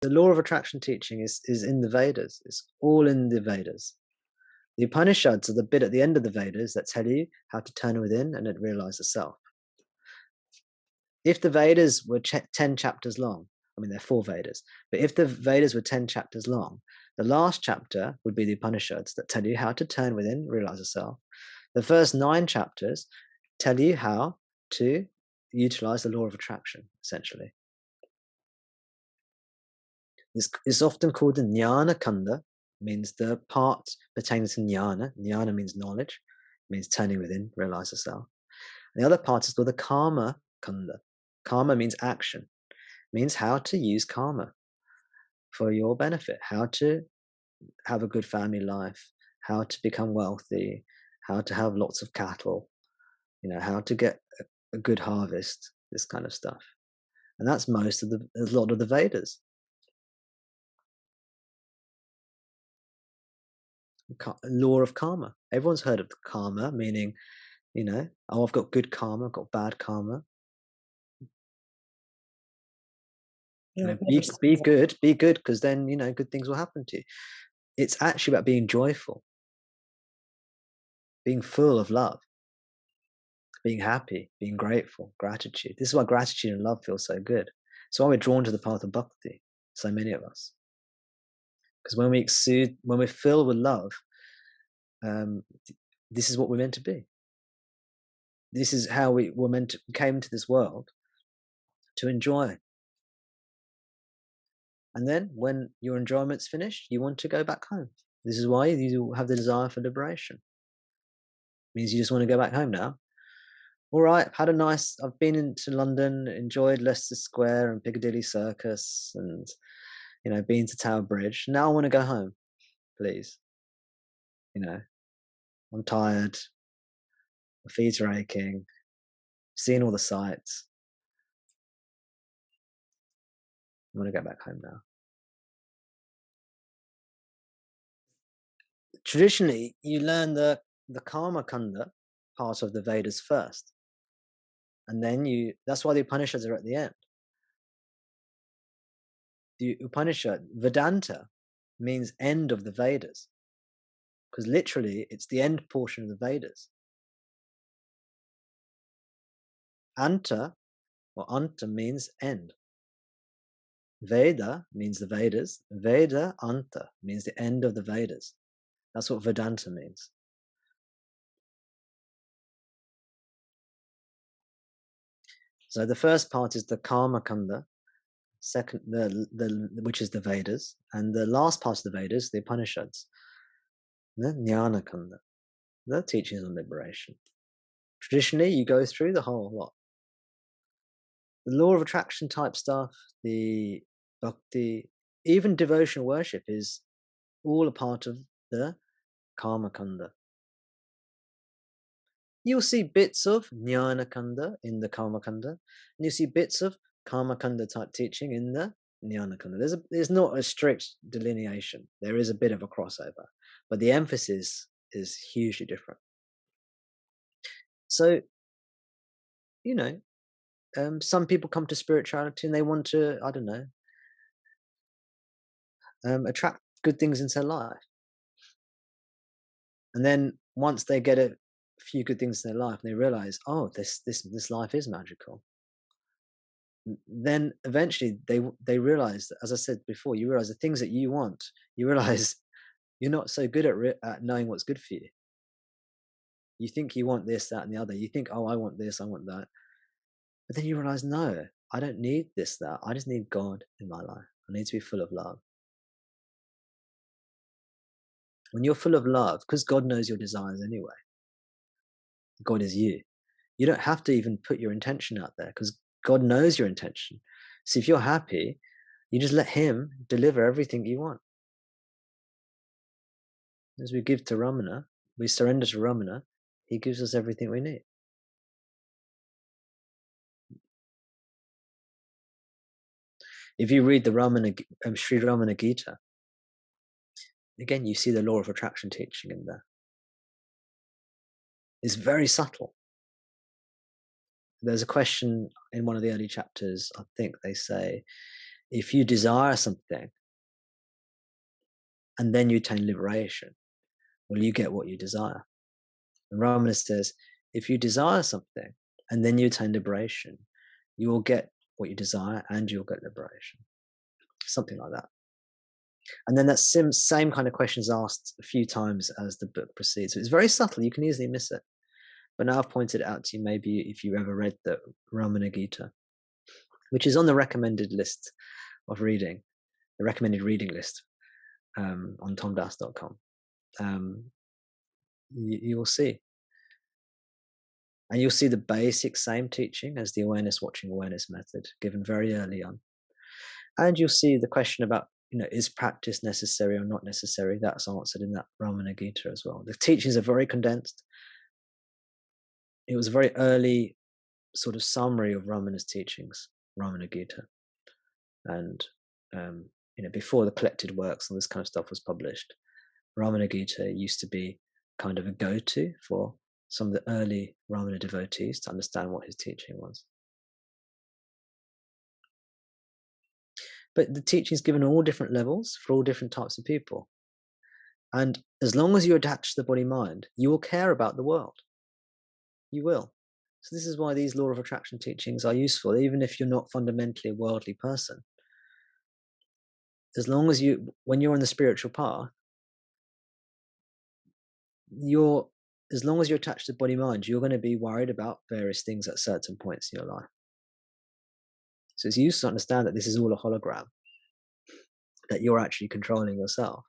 The law of attraction teaching is in the Vedas. It's all in the Vedas. The Upanishads are the bit at the end of the Vedas that tell you how to turn within and then realize the self. If the Vedas were 10 chapters long, I mean, they're 4 Vedas, but if the Vedas were 10 chapters long, the last chapter would be the Upanishads that tell you how to turn within, realize the self. The first 9 chapters tell you how to utilize the law of attraction, essentially. It's often called the Nyana Kanda, means the part pertaining to Nyana. Nyana means knowledge, means turning within, realize the self. And the other part is called the Karma Kanda. Karma means action, means how to use karma for your benefit, how to have a good family life, how to become wealthy, how to have lots of cattle, how to get a good harvest, this kind of stuff. And that's a lot of the Vedas. Law of karma. Everyone's heard of karma, meaning, I've got good karma, I've got bad karma. Be good, because then, good things will happen to you. It's actually about being joyful, being full of love, being happy, being grateful, gratitude. This is why gratitude and love feel so good. It's why we're drawn to the path of bhakti, so many of us. Because when we're filled with love, this is what we're meant to be. This is how we came to this world to enjoy. And then when your enjoyment's finished, you want to go back home. This is why you have the desire for liberation. It means you just want to go back home now. All right, I've been into London, enjoyed Leicester Square and Piccadilly Circus and, been to Tower Bridge. Now I want to go home, please. I'm tired. My feet are aching. Seen all the sights. I want to go back home now. Traditionally, you learn the Karma Kanda part of the Vedas first. And then that's why the Upanishads are at the end. The Upanishad, Vedanta, means end of the Vedas. Because literally, it's the end portion of the Vedas. Anta, or Anta, means end. Veda means the Vedas. Veda Anta means the end of the Vedas. That's what Vedanta means. So the first part is the Karma Kanda, second, which is the Vedas, and the last part of the Vedas, the Upanishads, the Nyana Kanda, the teachings on liberation. Traditionally, you go through the whole lot. The law of attraction type stuff, the bhakti, even devotional worship is all a part of the Karma Kanda. You'll see bits of Nyana Kanda in the Karma Kanda, and you'll see bits of Karma Kanda type teaching in the Nyana Kanda. There's not a strict delineation. There is a bit of a crossover, but the emphasis is hugely different. So, some people come to spirituality and they want to, attract good things into their life. And then once they get a few good things in their life, and they realize, oh, this life is magical. Then eventually they realize that, as I said before, you realize the things that you want, you realize you're not so good at knowing what's good for you. You think you want this, that, and the other. You think, oh, I want this, I want that. But then you realize, no, I don't need this, that. I just need God in my life. I need to be full of love. When you're full of love, because God knows your desires anyway, God is you. You don't have to even put your intention out there because God knows your intention. So if you're happy, you just let Him deliver everything you want. As we give to Ramana, we surrender to Ramana, He gives us everything we need. If you read the Sri Ramana Gita, again, you see the law of attraction teaching in there. It's very subtle. There's a question in one of the early chapters, I think they say, if you desire something and then you attain liberation, well, you get what you desire. And Ramana says, if you desire something and then you attain liberation, you will get what you desire and you'll get liberation. Something like that. And then that same kind of question is asked a few times as the book proceeds. So it's very subtle. You can easily miss it. But now I've pointed it out to you, maybe if you ever read the Ramana Gita, which is on the recommended list of reading, the recommended reading list on tomdas.com. You will see. And you'll see the basic same teaching as the awareness watching awareness method given very early on. And you'll see the question about, is practice necessary or not necessary? That's answered in that Ramana Gita as well. The teachings are very condensed. It was a very early sort of summary of Ramana's teachings, Ramana Gita. And, before the collected works and this kind of stuff was published, Ramana Gita used to be kind of a go-to for some of the early Ramana devotees to understand what his teaching was. But the teaching is given at all different levels for all different types of people. And as long as you're attached to the body-mind, you will care about the world. You will. So this is why these law of attraction teachings are useful, even if you're not fundamentally a worldly person. As long as when you're on the spiritual path, as long as you're attached to body-mind, you're going to be worried about various things at certain points in your life. So it's useful to understand that this is all a hologram, that you're actually controlling yourself.